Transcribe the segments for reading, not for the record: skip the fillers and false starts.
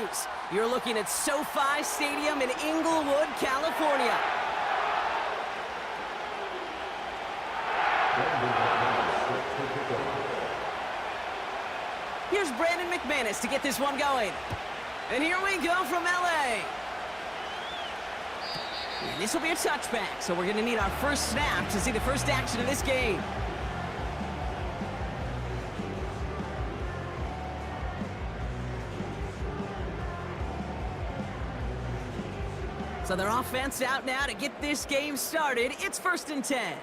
continues. You're looking at SoFi Stadium in Inglewood, California. Here's Brandon McManus to get this one going. And here we go from LA. And this will be a touchback, so we're going to need our first snap to see the first action of this game. So their offense out now to get this game started. It's 1st and 10.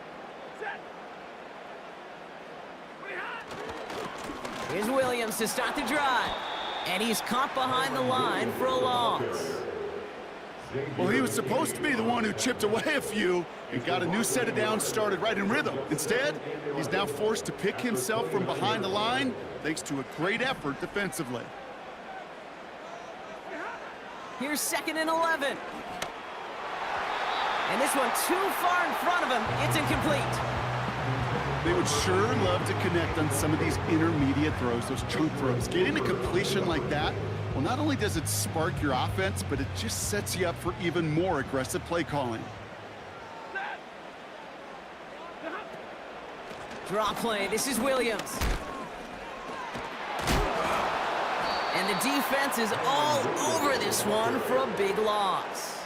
Here's Williams to start the drive. And he's caught behind the line for a loss. Well, he was supposed to be the one who chipped away a few and got a new set of downs started right in rhythm. Instead, he's now forced to pick himself from behind the line thanks to a great effort defensively. Here's 2nd and 11. And this one too far in front of him. It's incomplete. They would sure love to connect on some of these intermediate throws, those chunk throws. Getting a completion like that, well, not only does it spark your offense, but it just sets you up for even more aggressive play calling. Draw play. This is Williams. And the defense is all over this one for a big loss.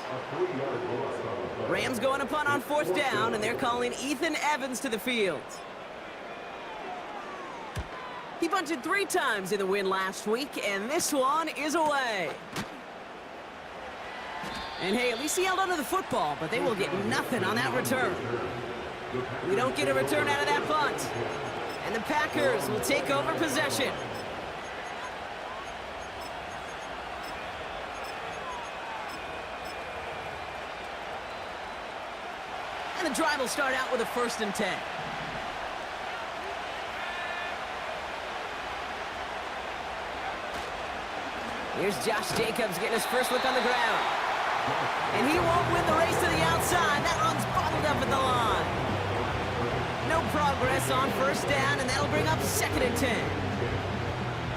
Rams going to punt on 4th down, and they're calling Ethan Evans to the field. He bunted 3 times in the win last week, and this one is away. And hey, at least he held onto the football, but they will get nothing on that return. We don't get a return out of that punt. And the Packers will take over possession. And the drive will start out with a 1st and 10. Here's Josh Jacobs getting his first look on the ground. And he won't win the race to the outside. That run's bottled up at the line. No progress on 1st down, and that'll bring up 2nd and 10.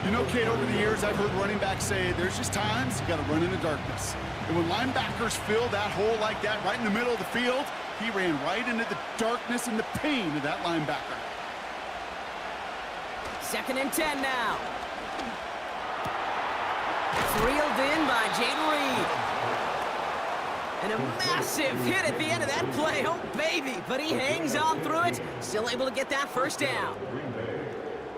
You know, Kate, over the years, I've heard running backs say there's just times you got to run in the darkness. And when linebackers fill that hole like that right in the middle of the field, he ran right into the darkness and the pain of that linebacker. 2nd and 10 now. It's reeled in by Jaden Reed. And a massive hit at the end of that play. Oh, baby. But he hangs on through it. Still able to get that 1st down.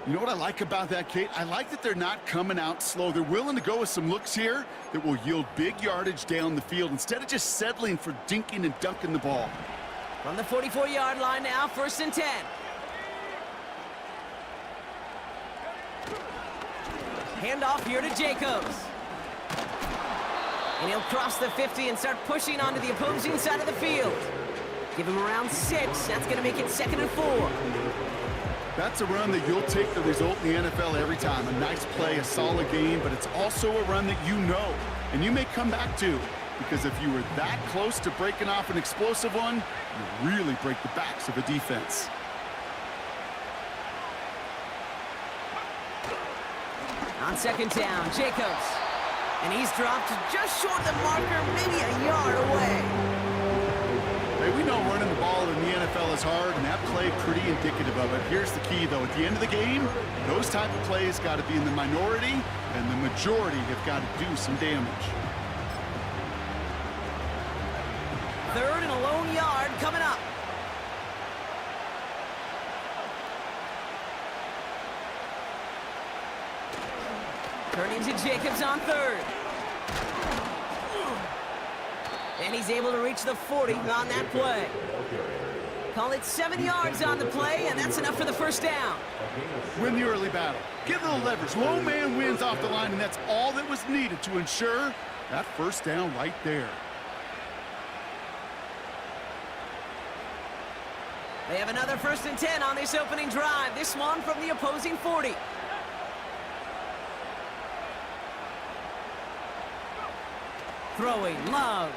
You know what I like about that, Kate? I like that they're not coming out slow. They're willing to go with some looks here that will yield big yardage down the field instead of just settling for dinking and dunking the ball. From the 44-yard line now, 1st and 10. Handoff here to Jacobs. And he'll cross the 50 and start pushing onto the opposing side of the field. Give him around 6. That's going to make it 2nd and 4. That's a run that you'll take the result in the NFL every time. A nice play, a solid game, but it's also a run that you know, and you may come back to. Because if you were that close to breaking off an explosive one, you really break the backs of a defense. On 2nd down, Jacobs. And he's dropped just short of the marker, maybe a yard away. Hey, we know running the ball in the NFL is hard, and that play pretty indicative of it. Here's the key, though. At the end of the game, those type of plays got to be in the minority, and the majority have got to do some damage. 3rd and a lone yard coming up. Turning to Jacobs on 3rd. And he's able to reach the 40 on that play. Call it 7 yards on the play, and that's enough for the 1st down. Win the early battle. Give the leverage. Low man wins off the line, and that's all that was needed to ensure that 1st down right there. They have another 1st and 10 on this opening drive. This one from the opposing 40. Throwing, Love.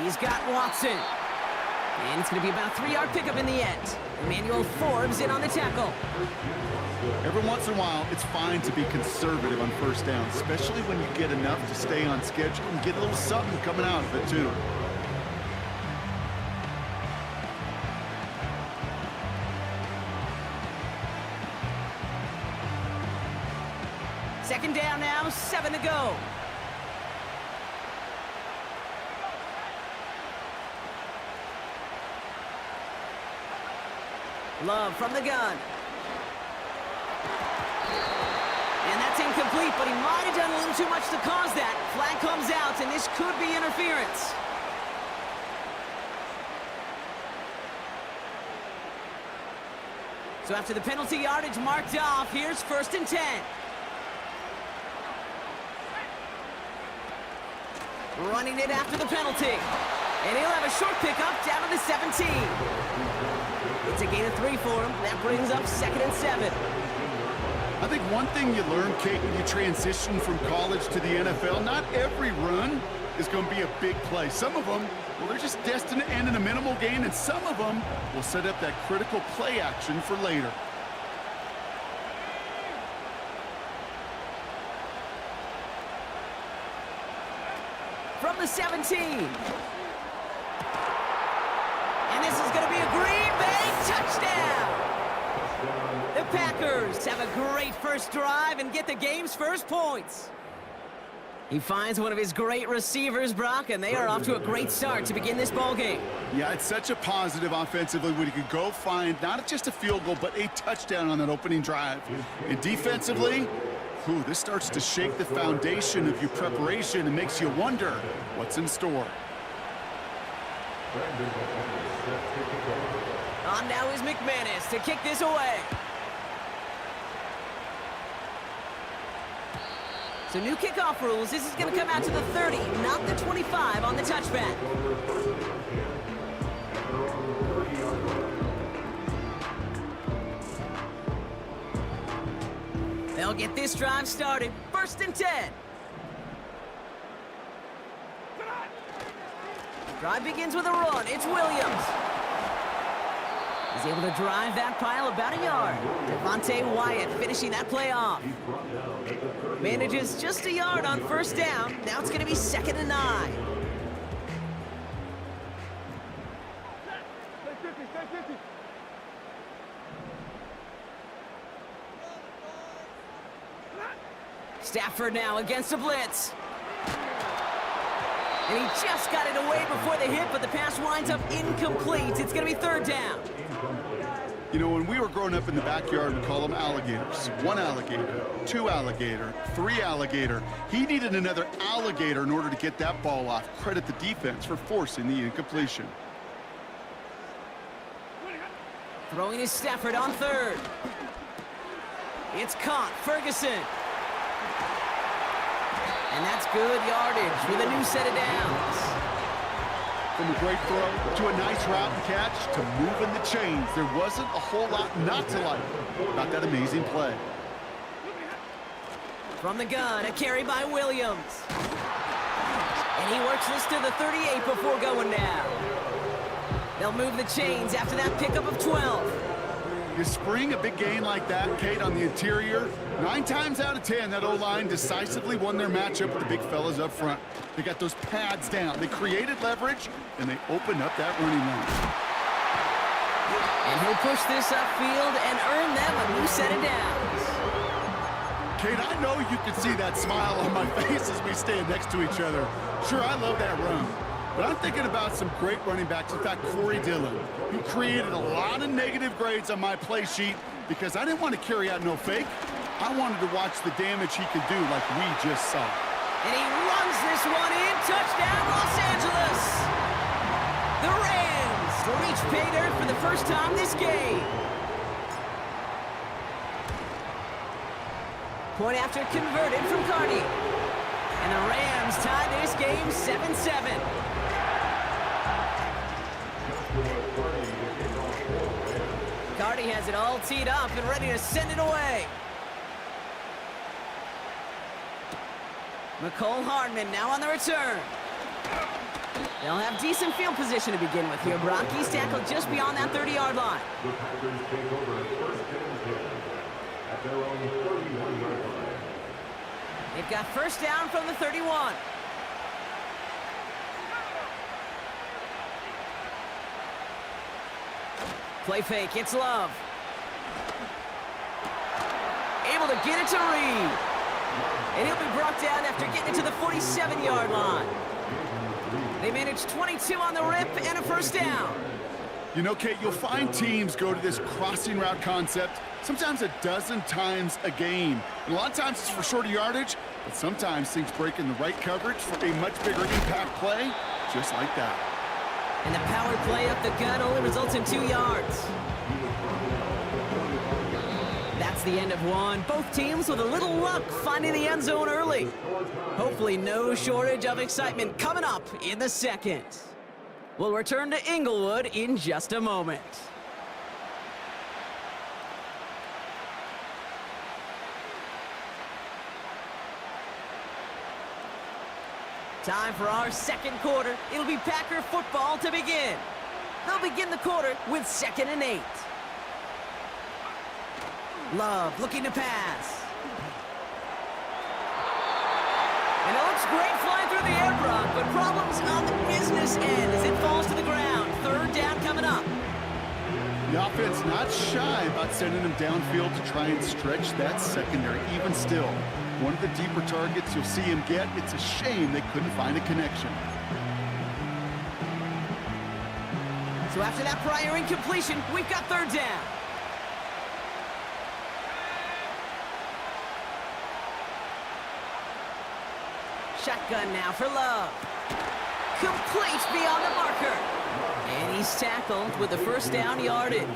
He's got Watson. And it's going to be about a 3-yard pickup in the end. Emmanuel Forbes in on the tackle. Every once in a while, it's fine to be conservative on first down, especially when you get enough to stay on schedule and get a little something coming out of it, too. Second down now, 7 to go. Love from the gun. And that's incomplete, but he might have done a little too much to cause that. Flag comes out, and this could be interference. So after the penalty yardage marked off, here's 1st and 10. Running it after the penalty. And he'll have a short pickup down to the 17. It's a gain of 3 for him. That brings up 2nd and 7. I think one thing you learn, Kate, when you transition from college to the NFL, not every run is going to be a big play. Some of them, well, they're just destined to end in a minimal gain, and some of them will set up that critical play action for later. From the 17. And this is going to be a Green Bay touchdown. The Packers have a great first drive and get the game's first points. He finds one of his great receivers, Brock, and they are off to a great start to begin this ball game. Yeah, it's such a positive offensively when you can go find not just a field goal, but a touchdown on that opening drive. And defensively, this starts to shake the foundation of your preparation and makes you wonder what's in store. On now is McManus to kick this away. So new kickoff rules. This is going to come out to the 30, not the 25 on the touchback. They'll get this drive started. 1st and 10. Drive begins with a run. It's Williams. He's able to drive that pile about a yard. Devontae Wyatt finishing that play off. Manages just a yard on 1st down. Now it's going to be 2nd and 9. Stafford now against a blitz. And he just got it away before the hit, but the pass winds up incomplete. It's going to be 3rd down. You know, when we were growing up in the backyard, we call them alligators. 1 alligator, 2 alligator, 3 alligator. He needed another alligator in order to get that ball off. Credit the defense for forcing the incompletion. Throwing is Stafford on 3rd. It's caught. Ferguson. And that's good yardage with a new set of downs. From a great throw to a nice route and catch to moving the chains, there wasn't a whole lot not to like about that amazing play. From the gun, a carry by Williams. And he works this to the 38 before going down. They'll move the chains after that pickup of 12. You spring a big gain like that, Kate, on the interior, 9 times out of 10, that O-line decisively won their matchup with the big fellas up front. They got those pads down. They created leverage, and they opened up that running lane. And he'll push this upfield and earn them a new set of downs. Kate, I know you can see that smile on my face as we stand next to each other. Sure, I love that run. But I'm thinking about some great running backs. In fact, Corey Dillon, who created a lot of negative grades on my play sheet because I didn't want to carry out no fake. I wanted to watch the damage he could do like we just saw. And he runs this one in. Touchdown, Los Angeles. The Rams reach pay dirt for the first time this game. Point after converted from Cardi. And the Rams tie this game 7-7. Cardi has it all teed up and ready to send it away. McCole Hardman now on the return. They'll have decent field position to begin with here. Brock, he's tackled just beyond that 30-yard line. The Packers take over first and 10 at their own 31-yard line. They've got first down from the 31. Play fake, it's Love. Able to get it to Reed. And he'll be brought down after getting it to the 47-yard line. They managed 22 on the rip and a first down. You know, Kate, you'll find teams go to this crossing route concept sometimes a dozen times a game. And a lot of times it's for shorter yardage, but sometimes things break in the right coverage for a much bigger impact play, just like that. And the power play up the gut only results in 2 yards. That's the end of one. Both teams with a little luck finding the end zone early. Hopefully no shortage of excitement coming up in the second. We'll return to Inglewood in just a moment. Time for our second quarter. It'll be Packer football to begin. They'll begin the quarter with 2nd and 8. Love looking to pass. And it looks great flying through the air, Brock, but problems on the business end as it falls to the ground. 3rd down coming up. The offense not shy about sending them downfield to try and stretch that secondary. Even still, one of the deeper targets you'll see him get. It's a shame they couldn't find a connection. So after that prior incompletion, we've got 3rd down. Shotgun now for Love. Complete beyond the marker. And he's tackled with the first down yardage.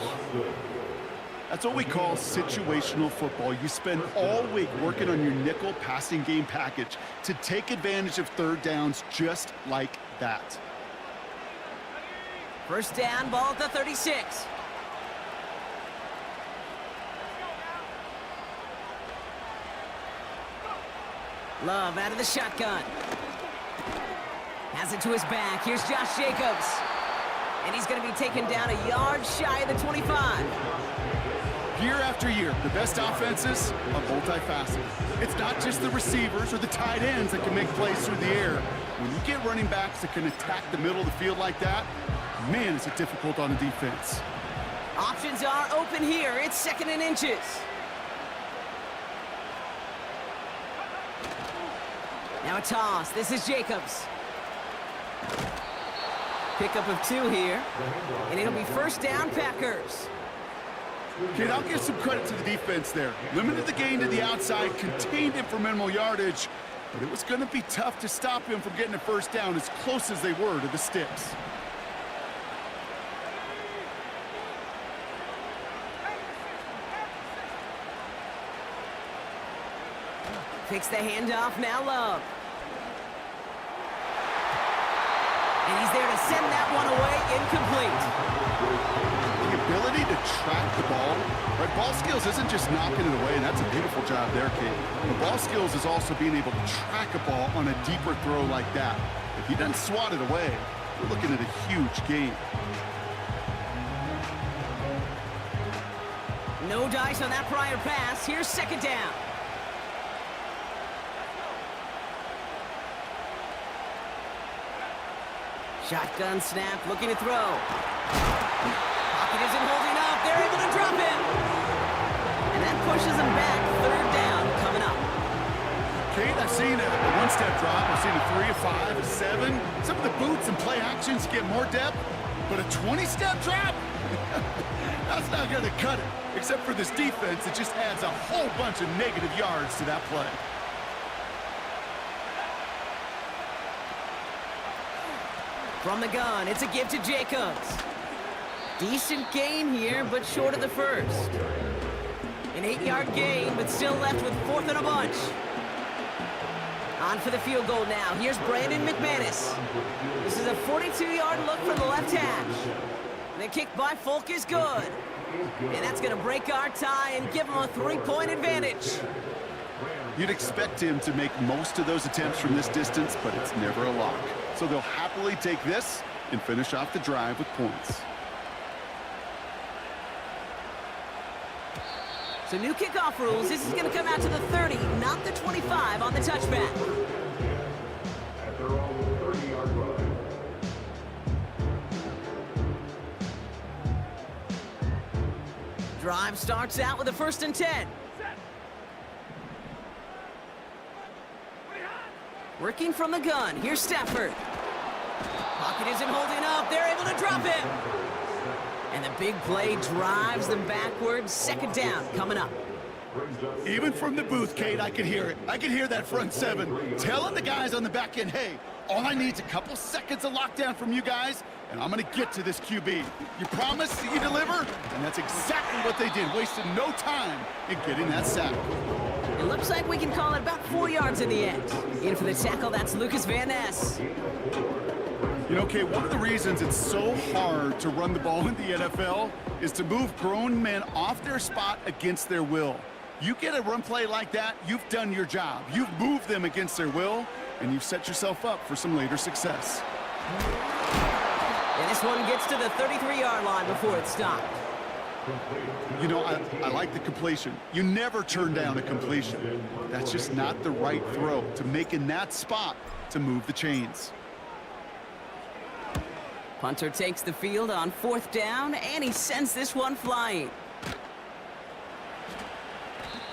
That's what we call situational football. You spend all week working on your nickel passing game package to take advantage of 3rd downs just like that. First down, ball at the 36. Love out of the shotgun. Has it to his back. Here's Josh Jacobs. And he's going to be taken down a yard shy of the 25. Year after year, the best offenses are multifaceted. It's not just the receivers or the tight ends that can make plays through the air. When you get running backs that can attack the middle of the field like that, man, is it difficult on the defense. Options are open here. It's 2nd and inches. Now a toss. This is Jacobs. Pickup of 2 here. And it'll be first down, Packers. Kid, I'll give some credit to the defense there. Limited the gain to the outside, contained him for minimal yardage, but it was going to be tough to stop him from getting a first down as close as they were to the sticks. Takes the handoff, now Love. And he's there to send that one away, incomplete. The ability to track the ball, right? Ball skills isn't just knocking it away, and that's a beautiful job there, Kate. The ball skills is also being able to track a ball on a deeper throw like that. If he doesn't swat it away, we're looking at a huge gain. No dice on that prior pass. Here's 2nd down. Shotgun snap, looking to throw. Pocket isn't holding up. They're able to drop him. And that pushes him back. 3rd down coming up. Kate, I've seen a one-step drop. I've seen a 3, a 5, a 7. Some of the boots and play actions get more depth, but a 20-step drop? That's not going to cut it. Except for this defense, it just adds a whole bunch of negative yards to that play. From the gun, it's a give to Jacobs. Decent gain here, but short of the first. An 8-yard gain, but still left with 4th and a bunch. On for the field goal now. Here's Brandon McManus. This is a 42-yard look from the left hash. The kick by Folk is good. And that's going to break our tie and give him a 3-point advantage. You'd expect him to make most of those attempts from this distance, but it's never a lock. so they'll happily take this and finish off the drive with points. So new kickoff rules. This is going to come out to the 30, not the 25 on the touchback. At their own 30-yard line. Drive starts out with a 1st and 10. Working from the gun. Here's Stafford. Pocket isn't holding up. They're able to drop it. And the big play drives them backwards. 2nd down coming up. Even from the booth, Kate, I could hear it. I could hear that front 7 telling the guys on the back end, hey, all I need is a couple seconds of lockdown from you guys, and I'm going to get to this QB. You promise that you deliver? And that's exactly what they did, wasting no time in getting that sack. It looks like we can call it about 4 yards in the end. In for the tackle, that's Lucas Van Ness. You know, Kate, one of the reasons it's so hard to run the ball in the NFL is to move grown men off their spot against their will. You get a run play like that, you've done your job. You've moved them against their will, and you've set yourself up for some later success. And this one gets to the 33-yard line before it's stopped. You know, I like the completion. You never turn down a completion. That's just not the right throw to make in that spot to move the chains. Punter takes the field on 4th down, and he sends this one flying.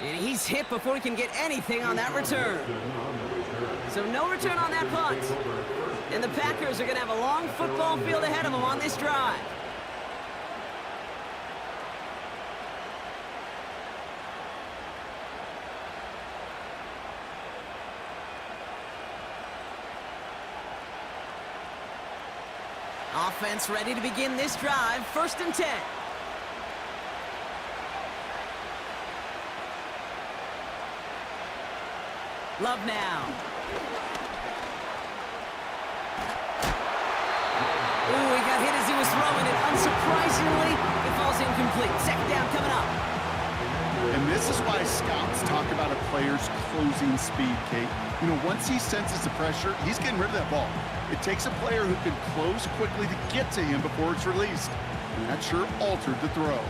And he's hit before he can get anything on that return. So no return on that punt. And the Packers are going to have a long football field ahead of them on this drive. Offense ready to begin this drive. 1st and 10. Love now. Ooh, he got hit as he was throwing it. Unsurprisingly, it falls incomplete. 2nd down coming up. And this is why scouts talk about a player's closing speed, Kate. You know, once he senses the pressure, he's getting rid of that ball. It takes a player who can close quickly to get to him before it's released. And that sure altered the throw.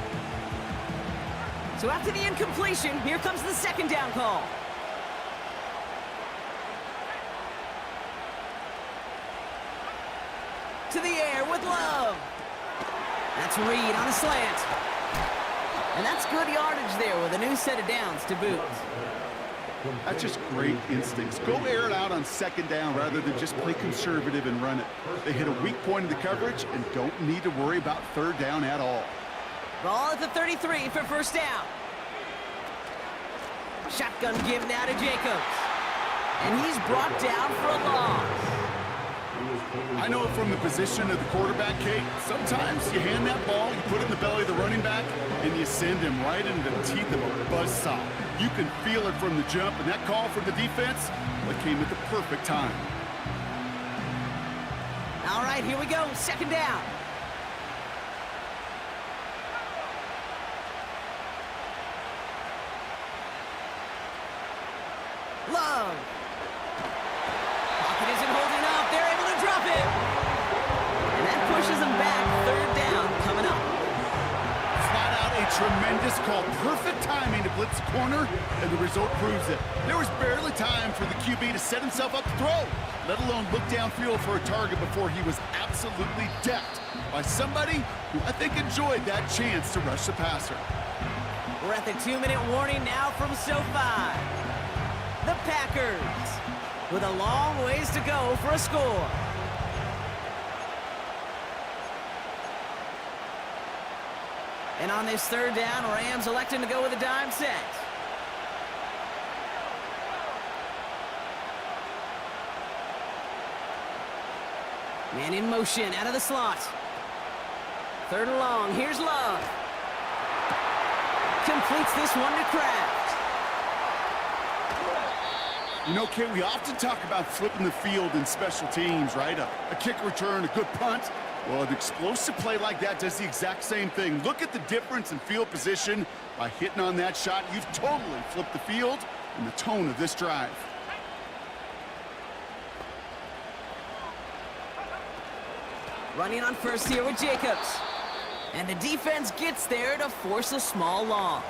So after the incompletion, here comes the 2nd down call. To the air with Love. That's Reed on a slant. And that's good yardage there with a new set of downs to boot. That's just great instincts. Go air it out on 2nd down rather than just play conservative and run it. They hit a weak point in the coverage and don't need to worry about 3rd down at all. Ball at the 33 for 1st down. Shotgun give now to Jacobs. And he's brought down for a loss. I know from the position of the quarterback, Kate, sometimes you hand that ball, you put it in the belly of the running back, and you send him right into the teeth of a buzzsaw. You can feel it from the jump, and that call from the defense, that came at the perfect time. All right, here we go. 2nd down. Love. Pocket isn't holding up. They're able to drop it. And that pushes them back. 3rd down coming up. Flat out a tremendous call. Perfect timing to blitz the corner, and the result proves it. There was barely time for the QB to set himself up to throw, let alone look downfield for a target before he was absolutely decked by somebody who I think enjoyed that chance to rush the passer. We're at the 2-minute warning now from SoFi. The Packers with a long ways to go for a score. And on this 3rd down, Rams electing to go with a dime set. Man in motion out of the slot. 3rd and long. Here's Love. Completes this one to Kraft. You know, Kate, we often talk about flipping the field in special teams, right? A kick return, a good punt. Well, an explosive play like that does the exact same thing. Look at the difference in field position. By hitting on that shot, you've totally flipped the field and the tone of this drive. Running on first here with Jacobs. And the defense gets there to force a small loss.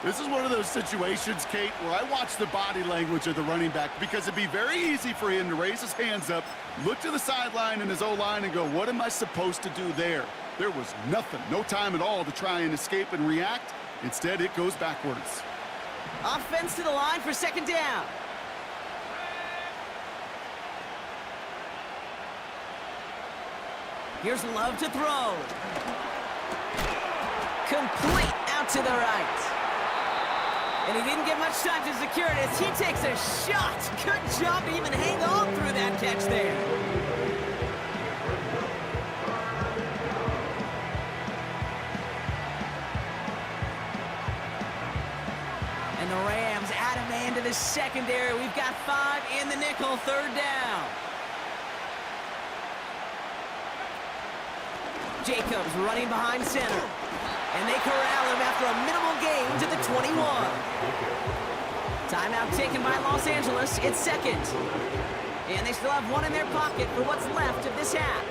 This is one of those situations, Kate, where I watch the body language of the running back because it'd be very easy for him to raise his hands up, look to the sideline in his O-line and go, what am I supposed to do there? There was nothing, no time at all to try and escape and react. Instead, it goes backwards. Offense to the line for second down. Here's Love to throw. Complete out to the right. And he didn't get much time to secure it as he takes a shot. Good job to even hang on through that catch there. And the Rams add a man to the secondary. We've got 5 in the nickel, third down. Jacobs running behind center. And they corral him after a minimal gain to the 21. Timeout taken by Los Angeles. It's second. And they still have one in their pocket for what's left of this half.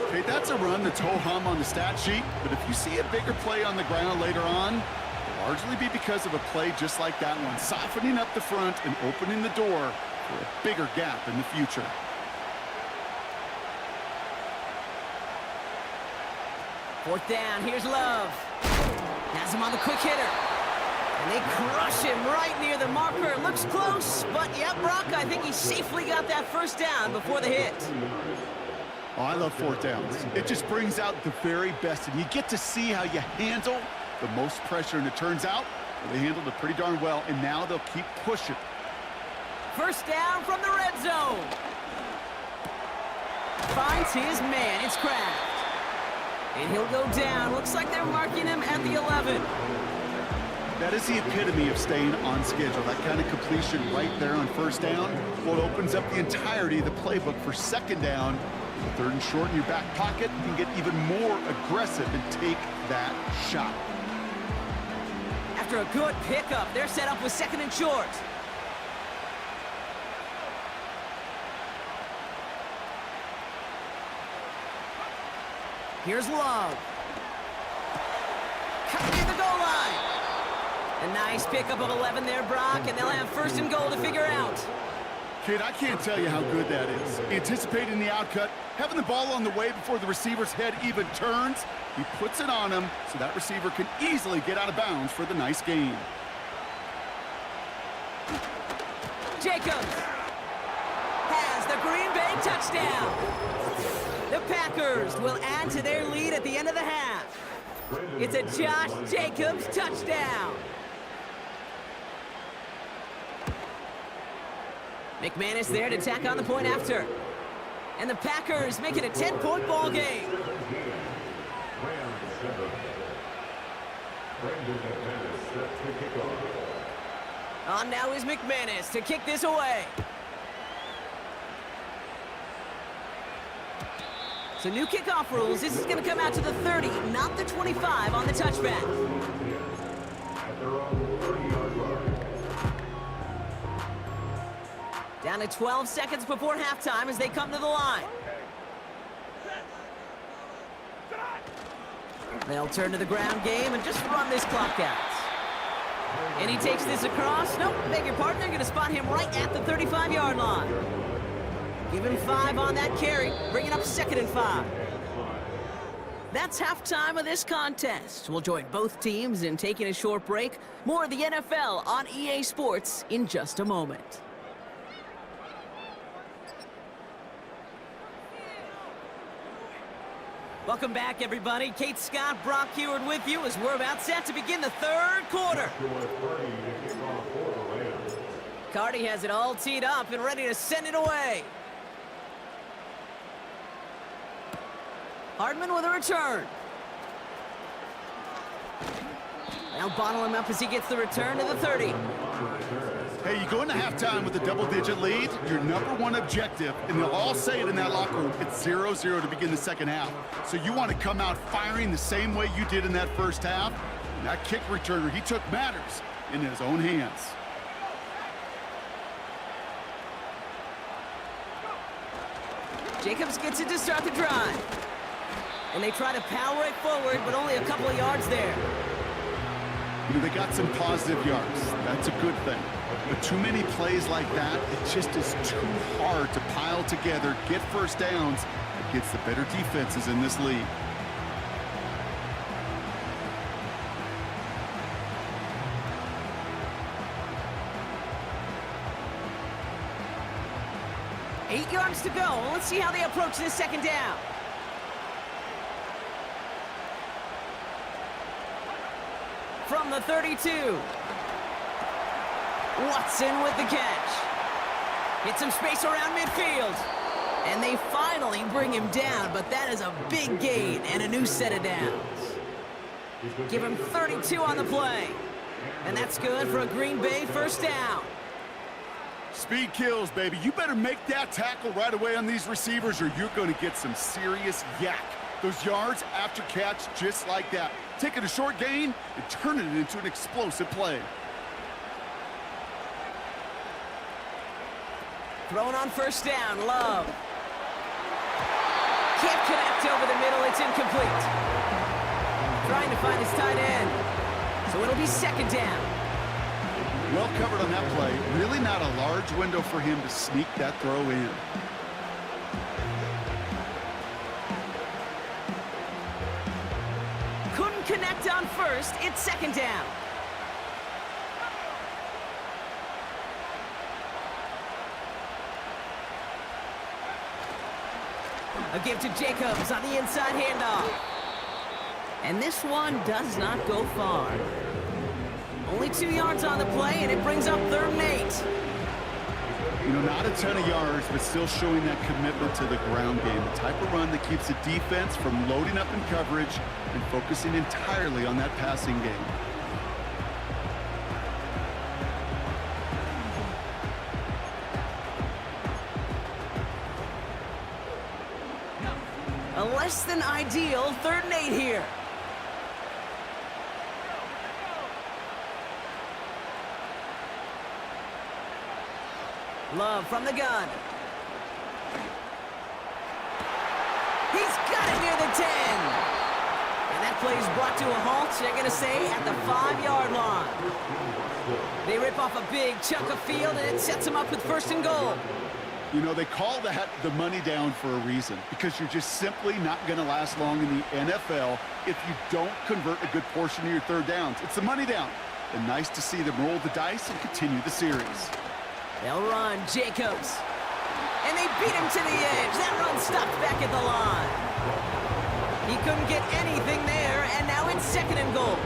Okay, that's a run that's ho-hum on the stat sheet, but if you see a bigger play on the ground later on, it'll largely be because of a play just like that one, softening up the front and opening the door for a bigger gap in the future. Fourth down, here's Love. Has him on the quick hitter. And they crush him right near the marker. Looks close, but yeah, Brock, I think he safely got that first down before the hit. Oh, I love fourth downs. It just brings out the very best, and you get to see how you handle the most pressure, and it turns out they handled it pretty darn well, and now they'll keep pushing. First down from the red zone. Finds his man, it's Kraft. And he'll go down. Looks like they're marking him at the 11. That is the epitome of staying on schedule. That kind of completion right there on first down. Well, it opens up the entirety of the playbook for second down. Third and short in your back pocket. You can get even more aggressive and take that shot. After a good pickup, they're set up with second and short. Here's Love. Coming near the goal line. A nice pickup of 11 there, Brock, and they'll have first and goal to figure out. Kid, I can't tell you how good that is. Anticipating the outcut, having the ball on the way before the receiver's head even turns. He puts it on him so that receiver can easily get out of bounds for the nice gain. Jacobs has the Green Bay touchdown. The Packers will add to their lead at the end of the half. It's a Josh Jacobs touchdown. McManus there to tack on the point after. And the Packers make it a 10-point ball game. On now is McManus to kick this away. So new kickoff rules. This is going to come out to the 30, not the 25 on the touchback. Down to 12 seconds before halftime as they come to the line. They'll turn to the ground game and just run this clock out. And he takes this across. Nope, beg your pardon. They're going to spot him right at the 35-yard line. Give him 5 on that carry, bringing up second and 5. That's halftime of this contest. We'll join both teams in taking a short break. More of the NFL on EA Sports in just a moment. Welcome back, everybody. Kate Scott, Brock Heward with you as we're about set to begin the third quarter. Cardi has it all teed up and ready to send it away. Hardman with a return. Now bottle him up as he gets the return to the 30. Hey, you go into halftime with a double-digit lead, your number one objective, and they'll all say it in that locker room, it's 0-0 to begin the second half. So you want to come out firing the same way you did in that first half. And that kick returner, he took matters in his own hands. Jacobs gets it to start the drive. And they try to power it forward, but only a couple of yards there. You know, they got some positive yards. That's a good thing. But too many plays like that, it just is too hard to pile together, get first downs against the better defenses in this league. Eight yards to go. Let's see how they approach this second down. From the 32. Watson with the catch. Hits some space around midfield. And they finally bring him down, but that is a big gain and a new set of downs. Give him 32 on the play. And that's good for a Green Bay first down. Speed kills, baby. You better make that tackle right away on these receivers or you're going to get some serious yak. Those yards after catch just like that. Taking a short gain and turning it into an explosive play. Thrown on first down, Love. Can't connect over the middle, it's incomplete. Trying to find his tight end. So it'll be second down. Well covered on that play. Really not a large window for him to sneak that throw in. Couldn't connect on first, it's second down. A give to Jacobs on the inside handoff. And this one does not go far. Only 2 yards on the play, and it brings up 3rd and 8. You know, not a ton of yards, but still showing that commitment to the ground game. The type of run that keeps the defense from loading up in coverage and focusing entirely on that passing game. A less than ideal 3rd and 8 here. Love from the gun. He's got it near the 10. And that play is brought to a halt, they're going to say, at the 5-yard line. They rip off a big chunk of field, and it sets them up with 1st and goal. You know, they call that the money down for a reason, because you're just simply not going to last long in the NFL if you don't convert a good portion of your 3rd downs. It's the money down. And nice to see them roll the dice and continue the series. They'll run, Jacobs. And they beat him to the edge. That run stopped back at the line. He couldn't get anything there, and now it's 2nd and goal.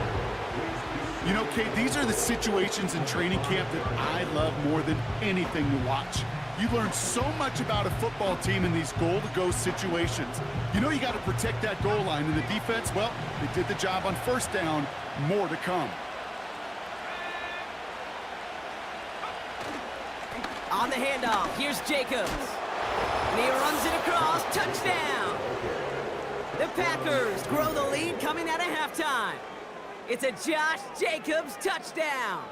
You know, Kate, these are the situations in training camp that I love more than anything to watch. You learn so much about a football team in these goal-to-go situations. You know you got to protect that goal line, and the defense, well, they did the job on 1st down. More to come. On the handoff, here's Jacobs. And he runs it across, touchdown! The Packers grow the lead coming out of halftime. It's a Josh Jacobs touchdown.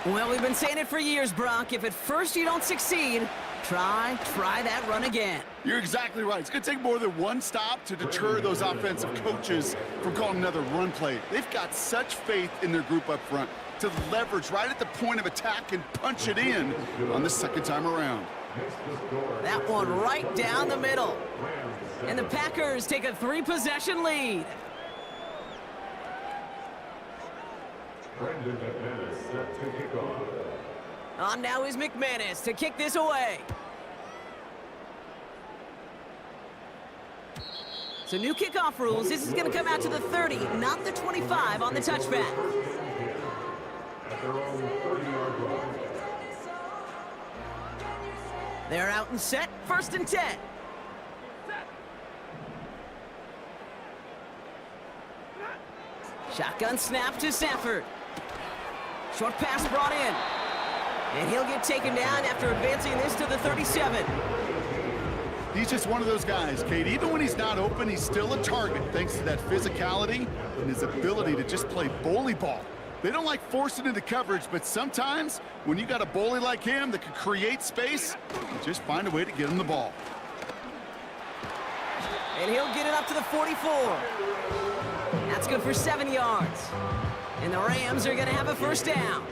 Well, we've been saying it for years, Brock. If at first you don't succeed, try that run again. You're exactly right. It's going to take more than one stop to deter those offensive coaches from calling another run play. They've got such faith in their group up front to leverage right at the point of attack and punch it in on the 2nd time around. That one right down the middle. And the Packers take a 3-possession lead. Brandon McManus set to kick off. On now is McManus to kick this away. So new kickoff rules. This is going to come out to the 30, not the 25 on the touchback. At their own 30-yard line. They're out and set. 1st and 10. Shotgun snap to Stafford. Short pass brought in. And he'll get taken down after advancing this to the 37. He's just one of those guys, Kate. Even when he's not open, he's still a target thanks to that physicality and his ability to just play bully ball. They don't like forcing into coverage, but sometimes when you got a bully like him that can create space, you just find a way to get him the ball. And he'll get it up to the 44. That's good for 7 yards. And the Rams are going to have a first down.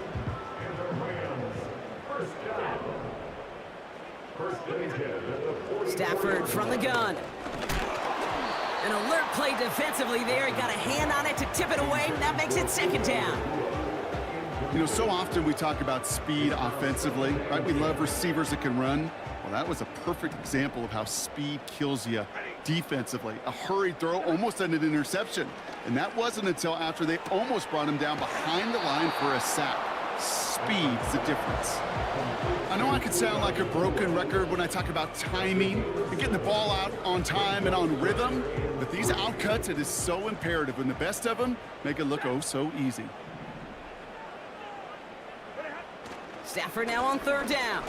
Stafford from the gun. An alert play defensively there. He got a hand on it to tip it away. That makes it second down. You know, so often we talk about speed offensively, right? We love receivers that can run. Well, that was a perfect example of how speed kills you defensively. A hurried throw almost ended an interception. And that wasn't until after they almost brought him down behind the line for a sack. Speed's the difference. I know I could sound like a broken record when I talk about timing and getting the ball out on time and on rhythm, but these outcuts, it is so imperative, and the best of them make it look oh so easy. Stafford now on third down.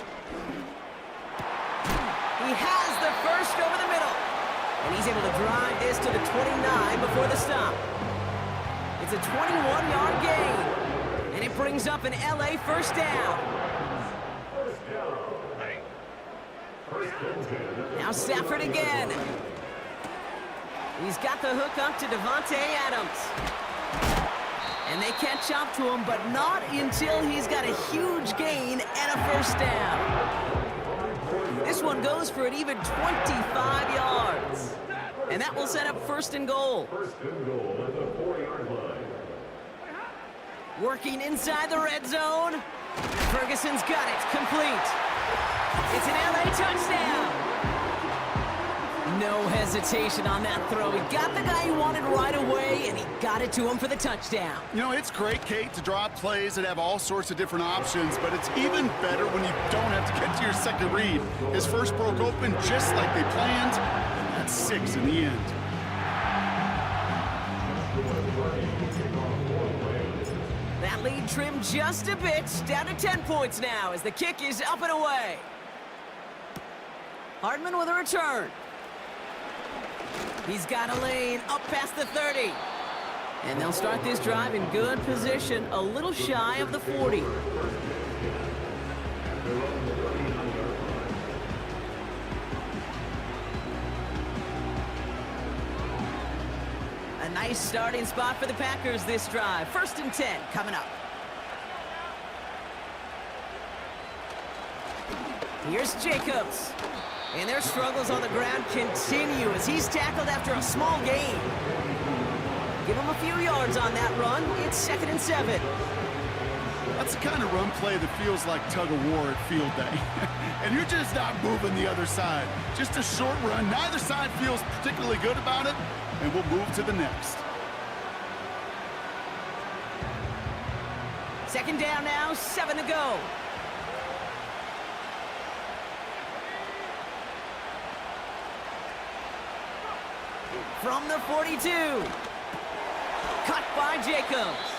He has the first over the middle. And he's able to drive this to the 29 before the stop. It's a 21-yard gain. And it brings up an LA first down. Now Stafford again. He's got the hook up to Devontae Adams. And they catch up to him, but not until he's got a huge gain and a first down. This one goes for an even 25 yards. And that will set up first and goal. First and goal at the 4-yard line. Working inside the red zone. Ferguson's got it. Complete. It's an LA touchdown. No hesitation on that throw. He got the guy he wanted right away, and he got it to him for the touchdown. You know, it's great, Kate, to draw up plays that have all sorts of different options, but it's even better when you don't have to get to your second read. His first broke open just like they planned, and that's 6 in the end. That lead trimmed just a bit, down to 10 points now as the kick is up and away. Hardman with a return. He's got a lane up past the 30. And they'll start this drive in good position, a little shy of the 40. A nice starting spot for the Packers this drive. First and 10 coming up. Here's Jacobs. And their struggles on the ground continue as he's tackled after a small gain. Give him a few yards on that run. It's second and 7. That's the kind of run play that feels like tug-of-war at field day. And you're just not moving the other side. Just a short run. Neither side feels particularly good about it, and we'll move to the next. Second down now, 7 to go. From the 42. Cut by Jacobs.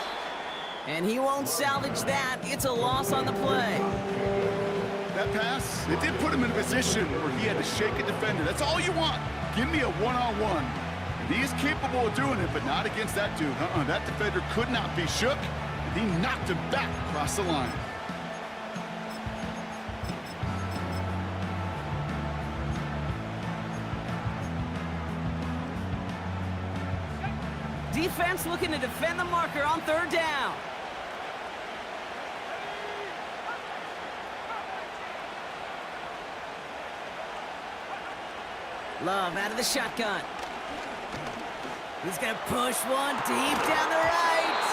And he won't salvage that. It's a loss on the play. That pass, it did put him in a position where he had to shake a defender. That's all you want. Give me a one-on-one. And he is capable of doing it, but not against that dude. That defender could not be shook, and he knocked him back across the line. Defense looking to defend the marker on third down. Love out of the shotgun. He's going to push one deep down the right.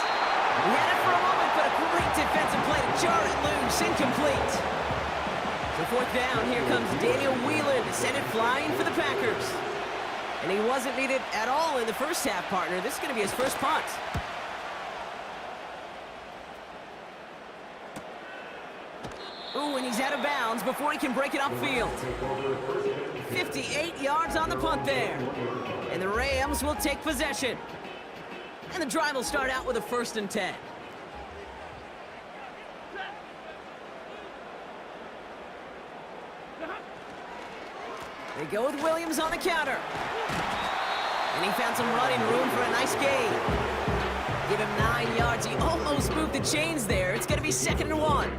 He had it for a moment, but a great defensive play to jar it loose. Incomplete. So fourth down, here comes Daniel Whelan to send it flying for the Packers. And he wasn't needed at all in the first half, partner. This is going to be his first punt. Ooh, and he's out of bounds before he can break it upfield. 58 yards on the punt there. And the Rams will take possession. And the drive will start out with a first and 10. They go with Williams on the counter. And he found some running room for a nice gain. Give him 9 yards. He almost moved the chains there. It's going to be second and 1.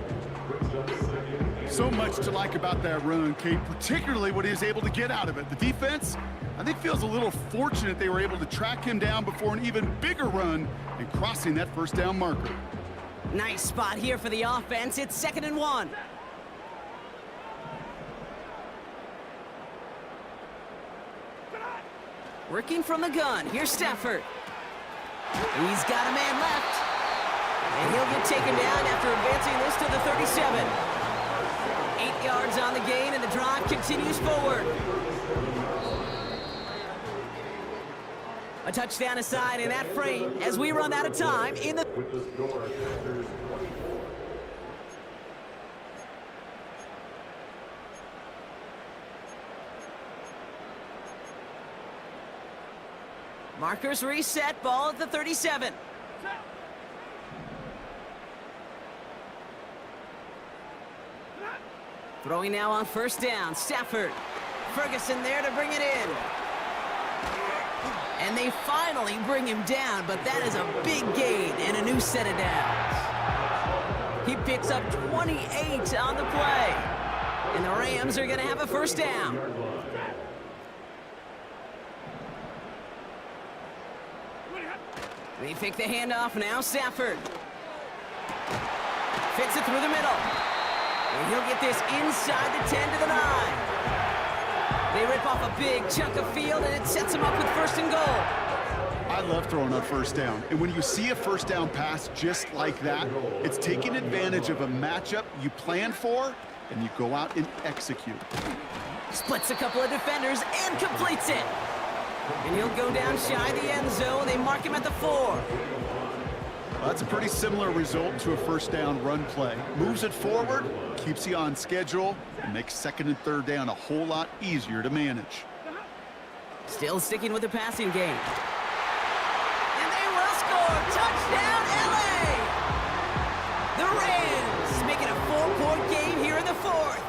So much to like about that run, Kate, particularly what he was able to get out of it. The defense, I think, feels a little fortunate they were able to track him down before an even bigger run and crossing that first down marker. Nice spot here for the offense. It's 2nd and 1. Working from the gun. Here's Stafford. He's got a man left. And he'll get taken down after advancing this to the 37. 8 yards on the gain, and the drive continues forward. A touchdown aside in that frame as we run out of time in the... With the score, Panthers 20. Markers reset, ball at the 37. Throwing now on first down, Stafford. Ferguson there to bring it in. And they finally bring him down, but that is a big gain and a new set of downs. He picks up 28 on the play. And the Rams are going to have a first down. They pick the handoff now, Stafford. Fits it through the middle. And he'll get this inside the 10 to the 9. They rip off a big chunk of field, and it sets him up with 1st and goal. I love throwing on first down. And when you see a first down pass just like that, it's taking advantage of a matchup you plan for, and you go out and execute. Splits a couple of defenders and completes it. And he'll go down shy of the end zone. They mark him at the 4. Well, that's a pretty similar result to a first down run play. Moves it forward, keeps you on schedule, and makes 2nd and 3rd down a whole lot easier to manage. Still sticking with the passing game. And they will score. Touchdown, LA! The Rams making a 4-point game here in the 4th.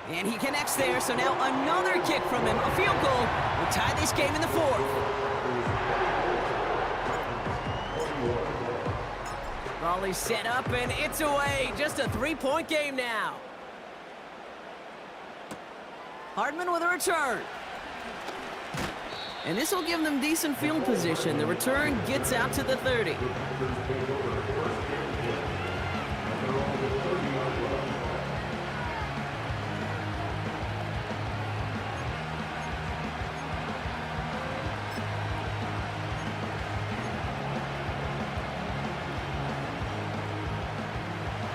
And he connects there, so now another kick from him. A field goal will tie this game in the 4th. Ball is set up, and it's away. Just a 3-point game now. Hardman with a return. And this will give them decent field position. The return gets out to the 30.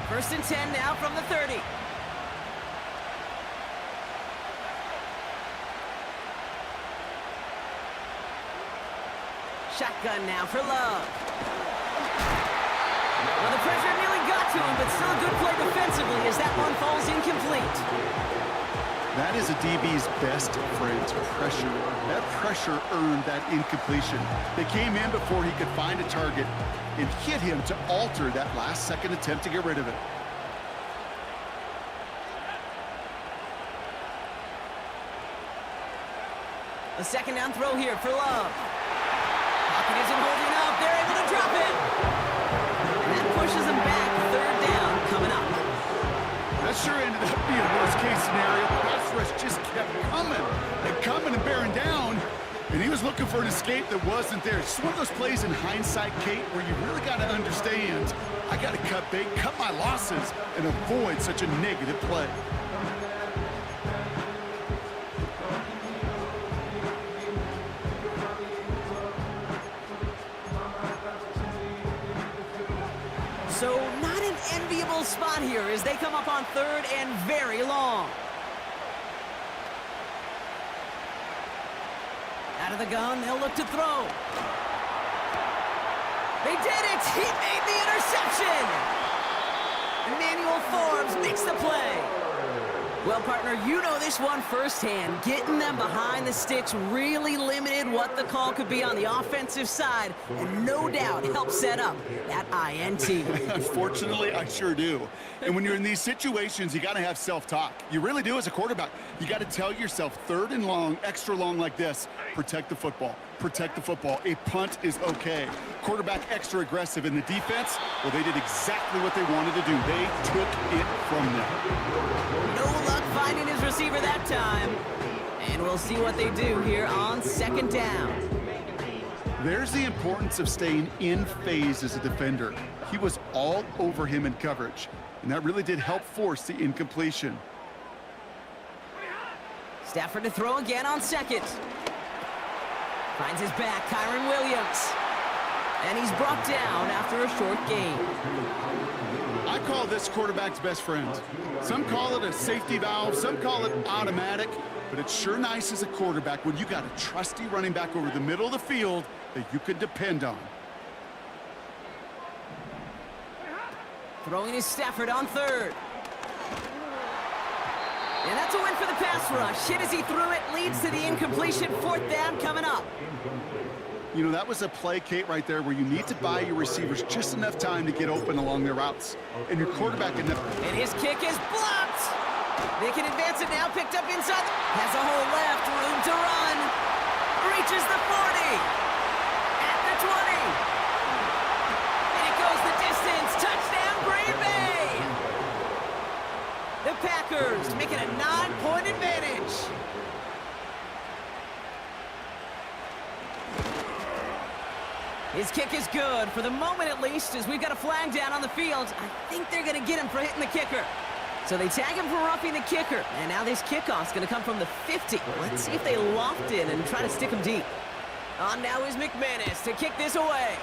First and 10 now from the 30. Shotgun now for Love. Well, the pressure nearly got to him, but still a good play defensively as that one falls incomplete. That is a DB's best friend, pressure. That pressure earned that incompletion. They came in before he could find a target and hit him to alter that last-second attempt to get rid of it. A 2nd down throw here for Love. Pocket isn't holding up. They're able to drop it. And that pushes them back. 3rd down coming up. That sure ended up being a worst-case scenario. The pass rush just kept coming and bearing down. And he was looking for an escape that wasn't there. It's one of those plays in hindsight, Kate, where you really got to understand, I got to cut bait, cut my losses, and avoid such a negative play. So not an enviable spot here as they come up on 3rd and very long. Out of the gun, they'll look to throw. They did it! He made the interception! Emmanuel Forbes makes the play. Well, partner, you know this one firsthand. Getting them behind the sticks really limited what the call could be on the offensive side, and no doubt helped set up that INT. Unfortunately, I sure do. And when you're in these situations, you got to have self-talk. You really do as a quarterback. You got to tell yourself 3rd and long, extra long like this, protect the football. protect the football. A punt is okay. Quarterback extra aggressive in the defense. Well, they did exactly what they wanted to do. They took it from them. No luck finding his receiver that time. And we'll see what they do here on second down. There's the importance of staying in phase as a defender. He was all over him in coverage, and that really did help force the incompletion. Stafford to throw again on second. Finds his back, Kyron Williams. And he's brought down after a short gain. I call this quarterback's best friend. Some call it a safety valve, some call it automatic, but it's sure nice as a quarterback when you got a trusty running back over the middle of the field that you can depend on. Throwing is Stafford on third. And that's a win for the pass rush. Hit as he threw it, leads to the incompletion. Fourth down coming up. You know, that was a play, Kate, right there where you need to buy your receivers just enough time to get open along their routes. And your quarterback enough. And his kick is blocked. They can advance it now, picked up inside. Has a hole left, room to run. Reaches the 40. At the 20. And it goes the distance. Touchdown, Green Bay. The Packers making a 9-point advantage. His kick is good, for the moment at least, as we've got a flag down on the field. I think they're going to get him for hitting the kicker. So they tag him for roughing the kicker. And now this kickoff's going to come from the 50. Let's see if they loft in and try to stick him deep. On now is McManus to kick this away.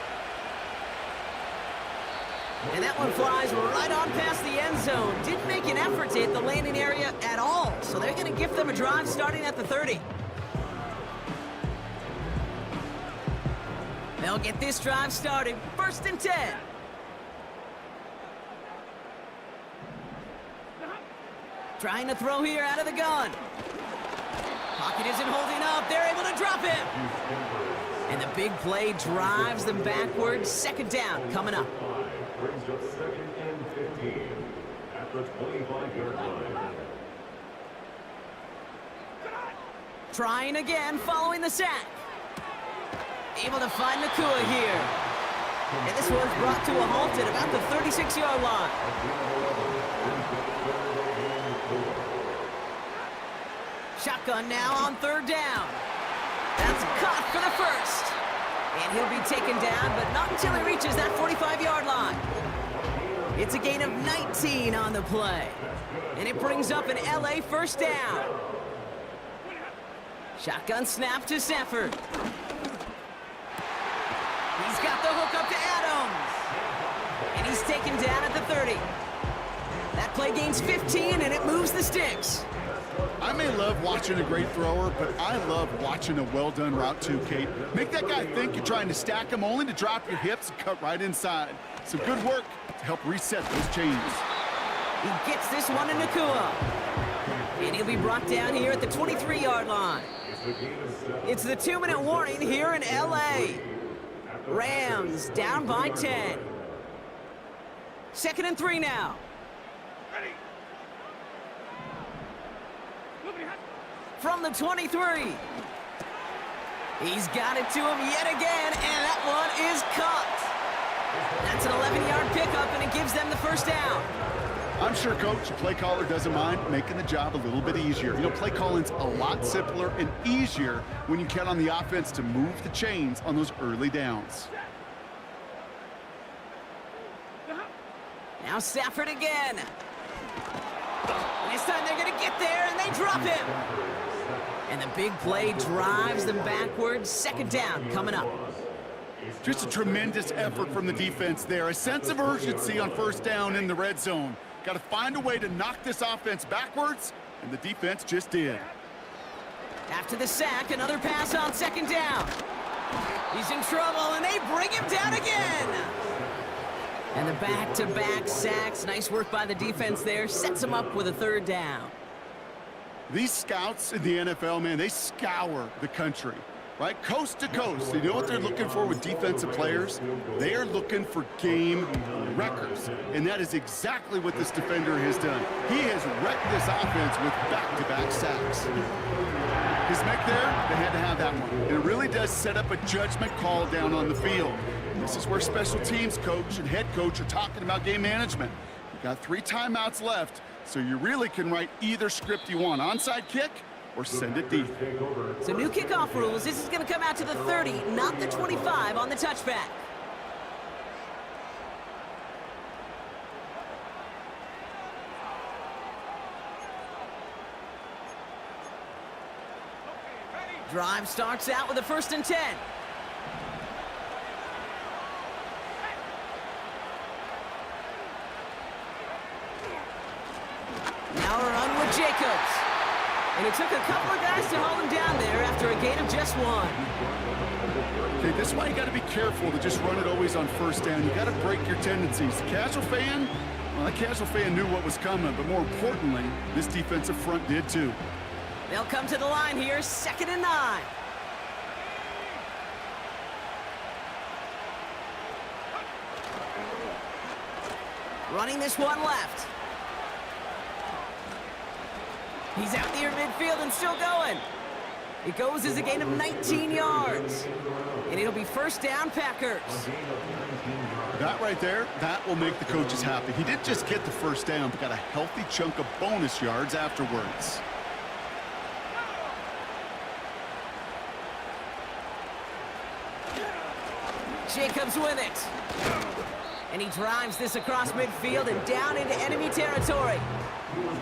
And that one flies right on past the end zone. Didn't make an effort to hit the landing area at all. So they're going to give them a drive starting at the 30. They'll get this drive started. 1st and 10. Trying to throw here out of the gun. Pocket isn't holding up. They're able to drop him. And the big play drives them backwards. 2nd down coming up. Brings up 2nd and 15 at the 25-yard line. Trying again following the sack. Able to find Nakua here. And this one's brought to a halt at about the 36-yard line. Shotgun now on 3rd down. That's caught for the first. And he'll be taken down, but not until he reaches that 45-yard line. It's a gain of 19 on the play. And it brings up an LA 1st down. Shotgun snap to Stafford. He's got the hook up to Adams. And he's taken down at the 30. That play gains 15, and it moves the sticks. I may love watching a great thrower, but I love watching a well-done route too, Kate. Make that guy think you're trying to stack him only to drop your hips and cut right inside. Some good work to help reset those chains. He gets this one to Nakua. And he'll be brought down here at the 23-yard line. It's the 2-minute warning here in L.A. Rams down by 10. 2nd and 3 now. From the 23. He's got it to him yet again, and that one is caught. That's an 11-yard pickup, and it gives them the 1st down. I'm sure, Coach, the play caller doesn't mind making the job a little bit easier. You know, play calling's a lot simpler and easier when you count on the offense to move the chains on those early downs. Now Stafford again. This time they're going to get there, and they drop him. And the big play drives them backwards. 2nd down coming up. Just a tremendous effort from the defense there. A sense of urgency on 1st down in the red zone. Got to find a way to knock this offense backwards, and the defense just did. After the sack, another pass on 2nd down. He's in trouble, and they bring him down again. And the back-to-back sacks. Nice work by the defense there. Sets him up with a 3rd down. These scouts in the NFL, man, they scour the country. right? Coast to coast. You know what they're looking for with defensive players? They are looking for game wreckers, and that is exactly what this defender has done. He has wrecked this offense with back-to-back sacks. His make there, they had to have that one. And it really does set up a judgment call down on the field. This is where special teams coach and head coach are talking about game management. You got 3 timeouts left, so you really can write either script you want. Onside kick or send it deep. So new kickoff rules. This is going to come out to the 30, not the 25 on the touchback. Drive starts out with a 1st and 10. Now a run with Jacobs. And it took a couple of guys to hold him down there after a gain of just 1. Okay, this is why you got to be careful to just run it always on 1st down. You got to break your tendencies. The casual fan, well, that casual fan knew what was coming, but more importantly, this defensive front did too. They'll come to the line here, 2nd and 9. Running this one left. He's out near midfield and still going. It goes as a gain of 19 yards. And it'll be 1st down, Packers. That right there, that will make the coaches happy. He didn't just get the 1st down, but got a healthy chunk of bonus yards afterwards. Jacobs with it. And he drives this across midfield and down into enemy territory.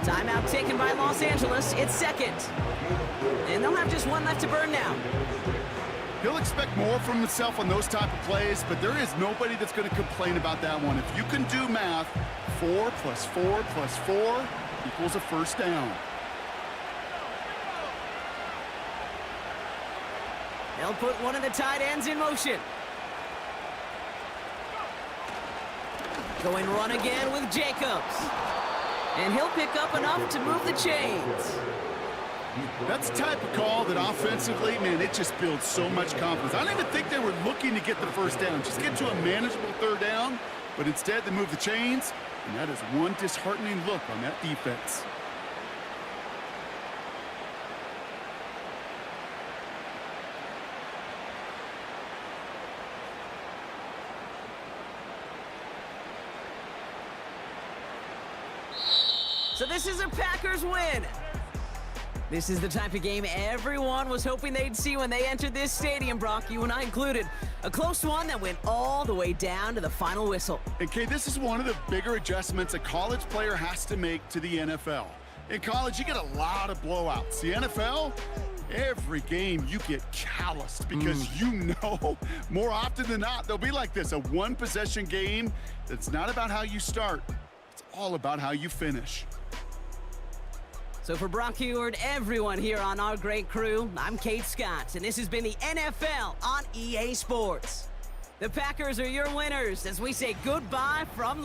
Timeout taken by Los Angeles. It's 2nd. And they'll have just 1 left to burn now. He'll expect more from himself on those type of plays, but there is nobody that's going to complain about that one. If you can do math, 4 + 4 + 4 equals a 1st down. They'll put one of the tight ends in motion. Going run again with Jacobs. And he'll pick up enough to move the chains. That's the type of call that offensively, man, it just builds so much confidence. I don't even think they were looking to get the 1st down, just get to a manageable 3rd down, but instead they move the chains, and that is one disheartening look on that defense. So this is a Packers win. This is the type of game everyone was hoping they'd see when they entered this stadium, Brock, you and I included. A close one that went all the way down to the final whistle. And Kay, this is one of the bigger adjustments a college player has to make to the NFL. In college, you get a lot of blowouts. The NFL, every game you get calloused because you know more often than not they'll be like this, a 1-possession game that's not about how you start. It's all about how you finish. So for Brock Heward, everyone here on our great crew, I'm Kate Scott, and this has been the NFL on EA Sports. The Packers are your winners as we say goodbye from